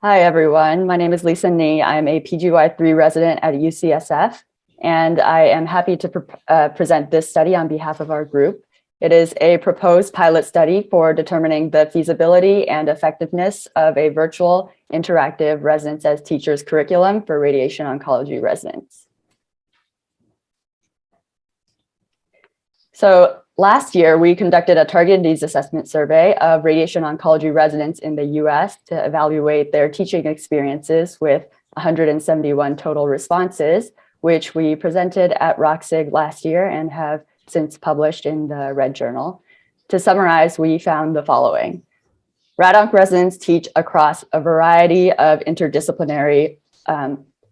Hi, everyone. My name is Lisa Nee. I'm a PGY3 resident at UCSF, and I am happy to present this study on behalf of our group. It is a proposed pilot study for determining the feasibility and effectiveness of a virtual interactive residence as teachers curriculum for radiation oncology residents. So last year, we conducted a targeted needs assessment survey of radiation oncology residents in the US to evaluate their teaching experiences with 171 total responses, which we presented at ROECSG last year and have since published in the Red Journal. To summarize, we found the following. RadOnc residents teach across a variety of interdisciplinary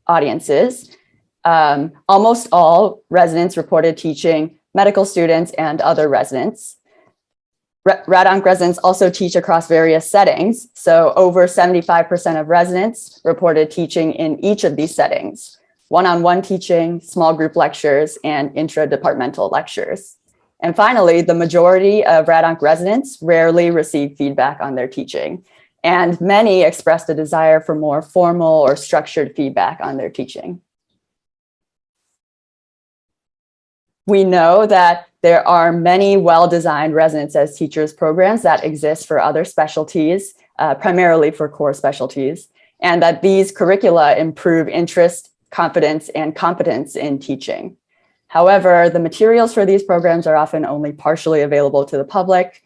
audiences. Almost all residents reported teaching medical students and other residents. RadOnc residents also teach across various settings. So over 75% of residents reported teaching in each of these settings: one-on-one teaching, small group lectures, and intra-departmental lectures. And finally, the majority of RadOnc residents rarely receive feedback on their teaching, and many expressed a desire for more formal or structured feedback on their teaching. We know that there are many well-designed residence as teachers programs that exist for other specialties, primarily for core specialties, and that these curricula improve interest, confidence, and competence in teaching. However, the materials for these programs are often only partially available to the public.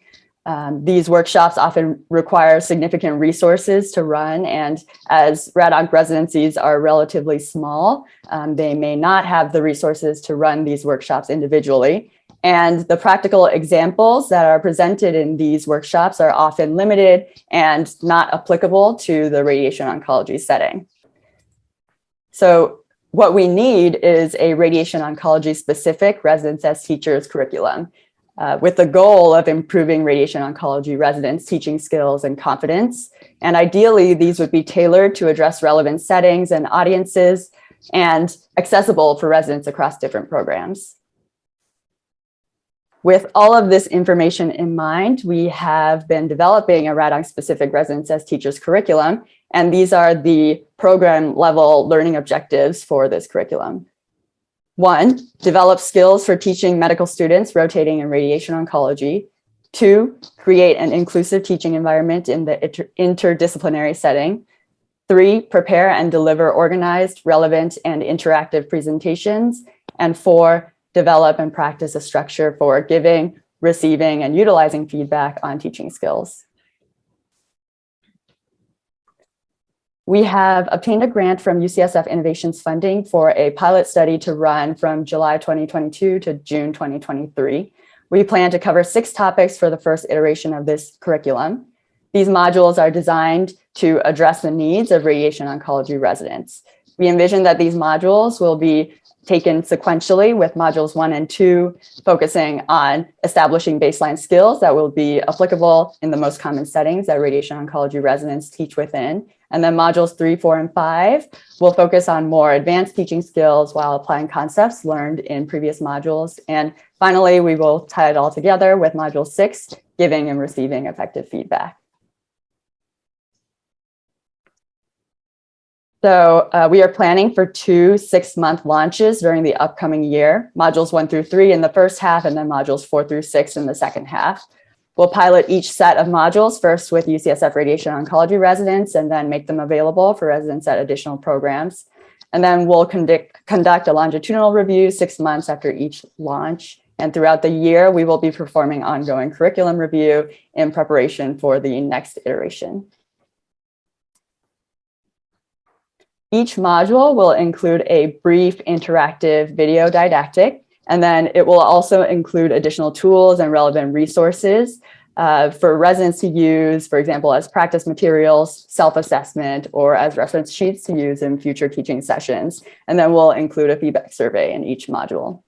These workshops often require significant resources to run, and as RadOnc residencies are relatively small, they may not have the resources to run these workshops individually. And the practical examples that are presented in these workshops are often limited and not applicable to the radiation oncology setting. So what we need is a radiation oncology specific residence as teachers curriculum, with the goal of improving radiation oncology residents' teaching skills and confidence. And ideally, these would be tailored to address relevant settings and audiences and accessible for residents across different programs. With all of this information in mind, we have been developing a RadOnc-specific residence as teachers curriculum, and these are the program level learning objectives for this curriculum. 1, develop skills for teaching medical students rotating in radiation oncology. 2, create an inclusive teaching environment in the interdisciplinary setting. 3, prepare and deliver organized, relevant, and interactive presentations. And 4, develop and practice a structure for giving, receiving, and utilizing feedback on teaching skills. We have obtained a grant from UCSF Innovations funding for a pilot study to run from July 2022 to June 2023. We plan to cover 6 topics for the first iteration of this curriculum. These modules are designed to address the needs of radiation oncology residents. We envision that these modules will be taken sequentially, with modules 1 and 2 focusing on establishing baseline skills that will be applicable in the most common settings that radiation oncology residents teach within. And then modules 3, 4, and 5 will focus on more advanced teaching skills while applying concepts learned in previous modules. And finally, we will tie it all together with module 6, giving and receiving effective feedback. So we are planning for 2 6-month launches during the upcoming year, modules 1 through 3 in the first half, and then modules 4 through 6 in the second half. We'll pilot each set of modules first with UCSF radiation oncology residents, and then make them available for residents at additional programs. And then we'll conduct a longitudinal review 6 months after each launch. And throughout the year, we will be performing ongoing curriculum review in preparation for the next iteration. Each module will include a brief interactive video didactic, and then it will also include additional tools and relevant resources for residents to use, for example, as practice materials, self-assessment, or as reference sheets to use in future teaching sessions. And then we'll include a feedback survey in each module.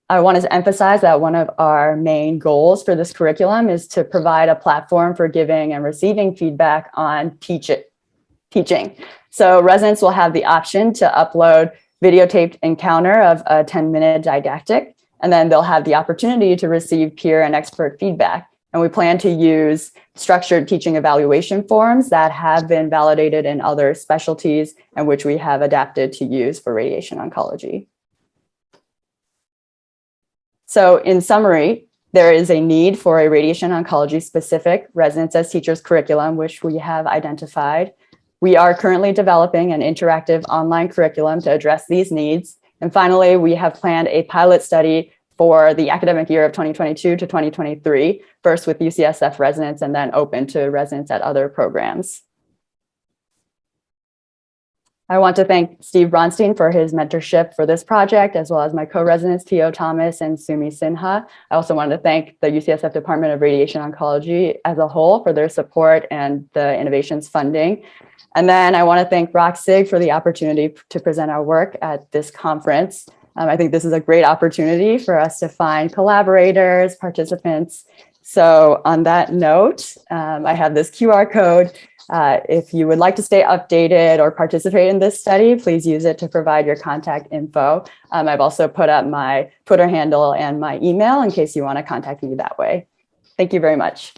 I wanted to emphasize that one of our main goals for this curriculum is to provide a platform for giving and receiving feedback on teaching. So residents will have the option to upload videotaped encounter of a 10-minute didactic, and then they'll have the opportunity to receive peer and expert feedback. And we plan to use structured teaching evaluation forms that have been validated in other specialties and which we have adapted to use for radiation oncology. So in summary, there is a need for a radiation oncology specific residents as teachers curriculum, which we have identified. We are currently developing an interactive online curriculum to address these needs. And finally, we have planned a pilot study for the academic year of 2022 to 2023, first with UCSF residents and then open to residents at other programs. I want to thank Steve Bronstein for his mentorship for this project, as well as my co-residents, Tio Thomas and Sumi Sinha. I also want to thank the UCSF Department of Radiation Oncology as a whole for their support and the innovations funding. And then I want to thank ROECSG for the opportunity to present our work at this conference. I think this is a great opportunity for us to find collaborators, participants. So on that note, I have this QR code. If you would like to stay updated or participate in this study, please use it to provide your contact info. I've also put up my Twitter handle and my email in case you want to contact me that way. Thank you very much.